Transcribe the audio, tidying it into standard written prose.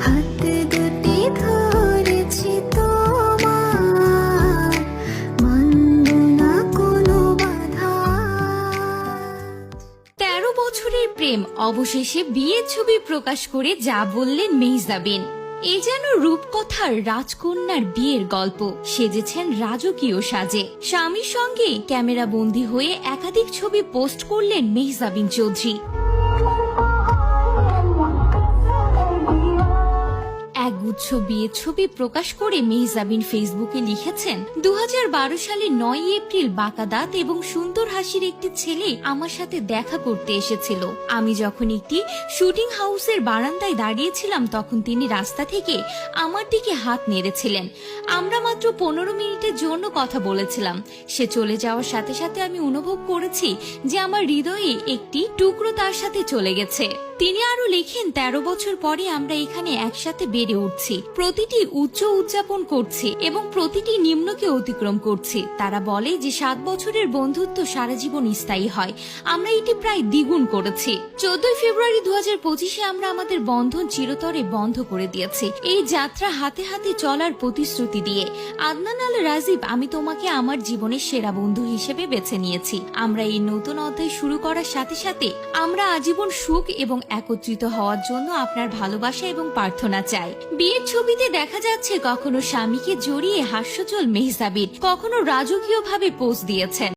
হাত দুটি ধরেছি তোমার, মানব না কোনো বাধা। 13 বছরের প্রেম অবশেষে বিয়ের ছবি প্রকাশ করে যা বললেন মেহজাবিন। এ যেন রূপকথার রাজকন্যার বিয়ের গল্প। সেজেছেন রাজকীয় সাজে, স্বামীর সঙ্গে ক্যামেরা বন্দী হয়ে একাধিক ছবি পোস্ট করলেন মেহজাবিন চৌধুরী। একগুচ্ছ বিয়ের ছবি প্রকাশ করে মেহজাবিন ফেসবুকে লিখেছেন, 2012 সালের 9 এপ্রিল বাঁকা দাঁত এবং সুন্দর হাসির একটি ছেলে আমার সাথে দেখা করতে এসেছিল। আমি যখন একটি শুটিং হাউসের বারান্দায় দাঁড়িয়েছিলাম তখন তিনি রাস্তা থেকে আমার দিকে হাত নেড়েছিলেন। আমরা মাত্র 15 মিনিটের জন্য কথা বলেছিলাম। সে চলে যাওয়ার সাথে সাথে আমি অনুভব করেছি যে আমার হৃদয়ে একটি টুকরো তার সাথে চলে গেছে। তিনি আরো লেখেন, 13 বছর পরে আমরা এখানে একসাথে বেড়ে উঠছি, প্রতিটি উচ্চ উদযাপন করছি এবং প্রতিটি নিম্নকে অতিক্রম করছি। তারা বলে যে 7 বছরের বন্ধুত্ব সারা জীবন স্থায়ী হয়, আমরা এটি প্রায় দ্বিগুণ করেছি। 14 ফেব্রুয়ারি 2025-এ আমরা আমাদের বন্ধন চিরতরে বন্ধ করে দিয়েছি, এই যাত্রা হাতে হাতে চলার প্রতিশ্রুতি দিয়ে। আদনান আল রাজীব, আমি তোমাকে আমার জীবনের সেরা বন্ধু হিসেবে বেছে নিয়েছি। আমরা এই নতুন অধ্যায় শুরু করার সাথে সাথে আমরা আজীবন সুখ এবং একত্রিত হওয়ার জন্য আপনার ভালোবাসা এবং প্রার্থনা চাই। বিয়ের ছবিতে দেখা যাচ্ছে কখনো স্বামীকে জড়িয়ে হাস্যজ্জ্বল মেহজাবিন, কখনো রাজকীয়ভাবে পোজ দিয়েছেন।